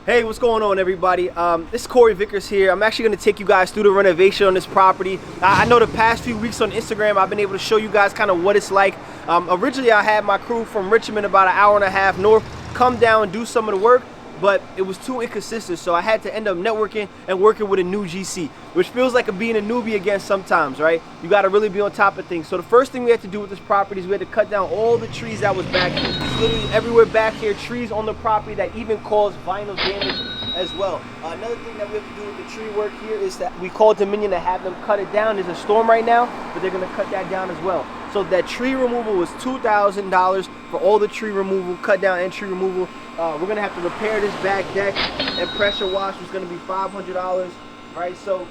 Hey, what's going on, everybody? This is Corey Vickers here. I'm actually going to take you guys through the renovation on this property. I know the past few weeks on Instagram, I've been able to show you guys kind of what it's like. Originally, I had my crew from Richmond, about an hour and a half north, come down and do some of the work, but it was too inconsistent, so I had to end up networking and working with a new GC, which feels like being a newbie again sometimes, right? You got to really be on top of things. So the first thing we had to do with this property is we had to cut down all the trees that was back here. Literally everywhere back here, trees on the property that even caused vinyl damage as well. Another thing that we have to do with the tree work here is that we called Dominion to have them cut it down. There's a storm right now, but they're going to cut that down as well. So that tree removal was $2,000 for all the tree removal, cut down and tree removal. We're going to have to repair this back deck, and pressure wash was going to be $500, right? So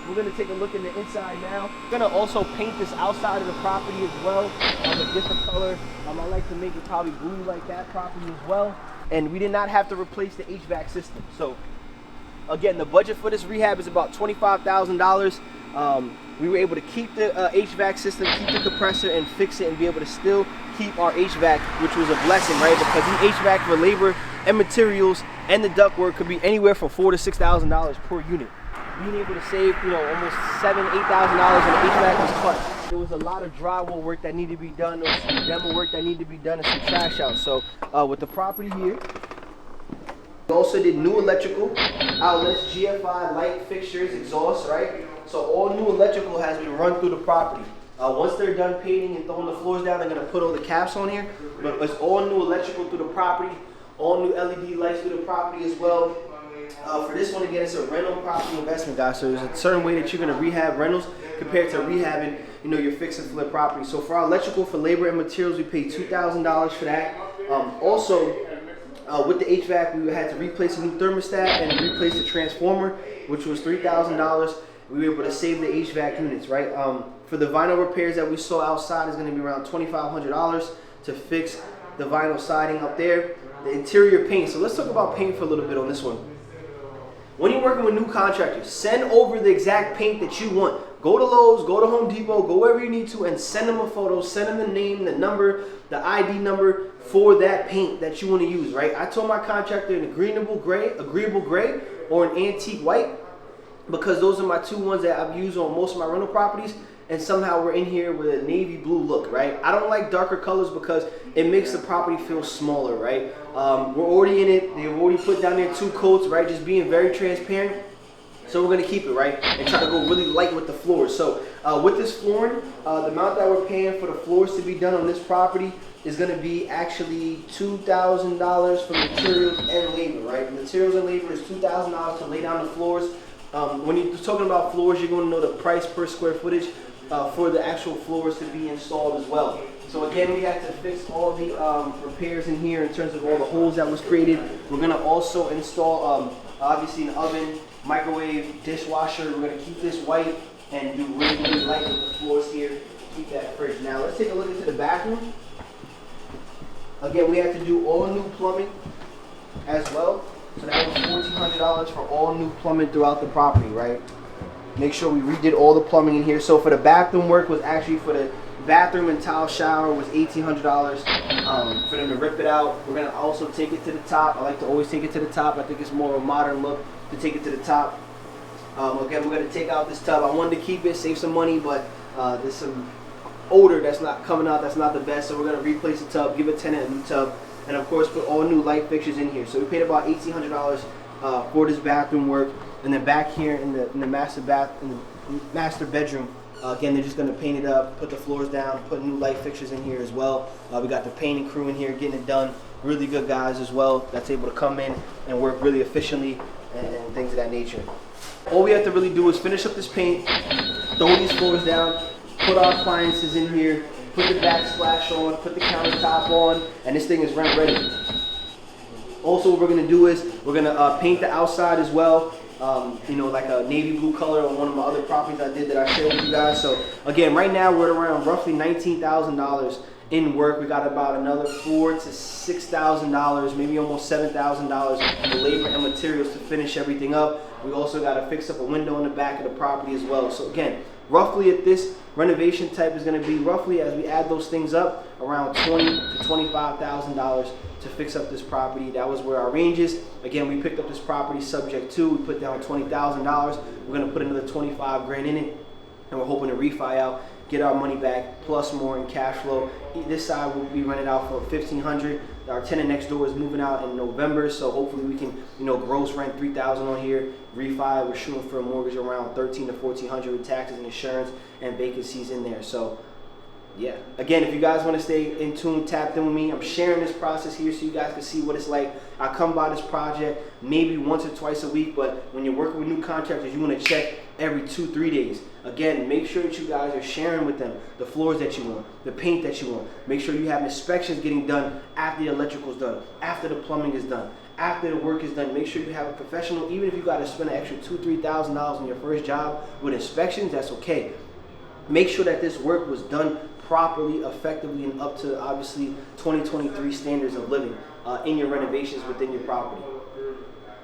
we're going to take a look in the inside now. We're going to also paint this outside of the property as well, a different color. I like to make it probably blue like that property as well. And we did not have to replace the HVAC system. So again, the budget for this rehab is about $25,000. We were able to keep the HVAC system, keep the compressor, and fix it, and be able to still keep our HVAC, which was a blessing, right? Because the HVAC for labor and materials and the ductwork could be anywhere from $4,000 to $6,000 per unit. Being able to save, almost $7,000 to $8,000 on the HVAC was clutch. There was a lot of drywall work that needed to be done. There was some demo work that needed to be done, and some trash out. So with the property here, we also did new electrical outlets, GFI, light fixtures, exhaust, right? So all new electrical has been run through the property. Once they're done painting and throwing the floors down, they're going to put all the caps on here. But it's all new electrical through the property, all new LED lights through the property as well. For this one, again, it's a rental property investment, guys. So there's a certain way that you're going to rehab rentals compared to rehabbing, your fix and flip property. So for our electrical, for labor and materials, we paid $2,000 for that. Also, with the HVAC, we had to replace a new thermostat and replace the transformer, which was $3,000. We were able to save the HVAC units, right? For the vinyl repairs that we saw outside is going to be around $2,500 to fix the vinyl siding up there. The interior paint. So let's talk about paint for a little bit on this one. When you're working with new contractors, send over the exact paint that you want. Go to Lowe's, go to Home Depot, go wherever you need to, and send them a photo, send them the name, the number, the ID number for that paint that you want to use, right? I told my contractor an agreeable gray, or an antique white, because those are my two ones that I've used on most of my rental properties, and somehow we're in here with a navy blue look, right? I don't like darker colors because it makes the property feel smaller, right? We're already in it. They've already put down there 2 coats, right? Just being very transparent. So we're going to keep it, right? And try to go really light with the floors. So with this flooring, the amount that we're paying for the floors to be done on this property is going to be actually $2,000 for materials and labor, right? Materials and labor is $2,000 to lay down the floors. When you're talking about floors, you're going to know the price per square footage for the actual floors to be installed as well. So again, we had to fix all the repairs in here in terms of all the holes that was created. We're going to also install, obviously, an oven, microwave, dishwasher. We're going to keep this white and do really, really light with the floors here. Keep that fridge. Now let's take a look into the bathroom. Again, we had to do all new plumbing as well. So that was $1,400 for all new plumbing throughout the property, right? Make sure we redid all the plumbing in here. So for the bathroom work was actually for the bathroom and tile shower was $1,800 for them to rip it out. We're going to also take it to the top. I like to always take it to the top. I think it's more of a modern look to take it to the top. Again, we're going to take out this tub. I wanted to keep it, save some money, but there's some odor that's not coming out. That's not the best. So we're going to replace the tub, give a tenant a new tub, and of course put all new light fixtures in here. So we paid about $1,800 for this bathroom work. And then back here in the master bedroom, again, they're just going to paint it up, put the floors down, put new light fixtures in here as well. We got the painting crew in here getting it done. Really good guys as well that's able to come in and work really efficiently and things of that nature. All we have to really do is finish up this paint, throw these floors down, put our appliances in here, put the backsplash on, put the countertop on, and this thing is rent ready. Also, what we're going to do is we're going to paint the outside as well. Like a navy blue color on one of my other properties I did that I shared with you guys. So again, right now we're at around roughly $19,000 in work. We got about another $4,000 to $6,000, maybe almost $7,000 for labor and materials to finish everything up. We also got to fix up a window in the back of the property as well. So again, roughly at this renovation type is going to be roughly, as we add those things up, around $20,000 to $25,000 to fix up this property. That was where our range is. Again, we picked up this property subject to, we put down $20,000. We're gonna put another 25 grand in it, and we're hoping to refi out, get our money back, plus more in cash flow. This side will be rented out for $1,500. Our tenant next door is moving out in November, so hopefully we can, gross rent $3,000 on here. Refi, we're shooting for a mortgage around $1,300 to $1,400 with taxes and insurance and vacancies in there. So yeah, again, if you guys want to stay in tune, tapped in with me, I'm sharing this process here so you guys can see what it's like. I come by this project maybe once or twice a week, but when you're working with new contractors, you want to check every 2-3 days. Again, make sure that you guys are sharing with them the floors that you want, the paint that you want. Make sure you have inspections getting done after the electrical's done, after the plumbing is done, after the work is done. Make sure you have a professional. Even if you got to spend an extra $2,000-3,000 on your first job with inspections, that's okay. Make sure that this work was done properly, effectively, and up to obviously 2023 standards of living in your renovations within your property.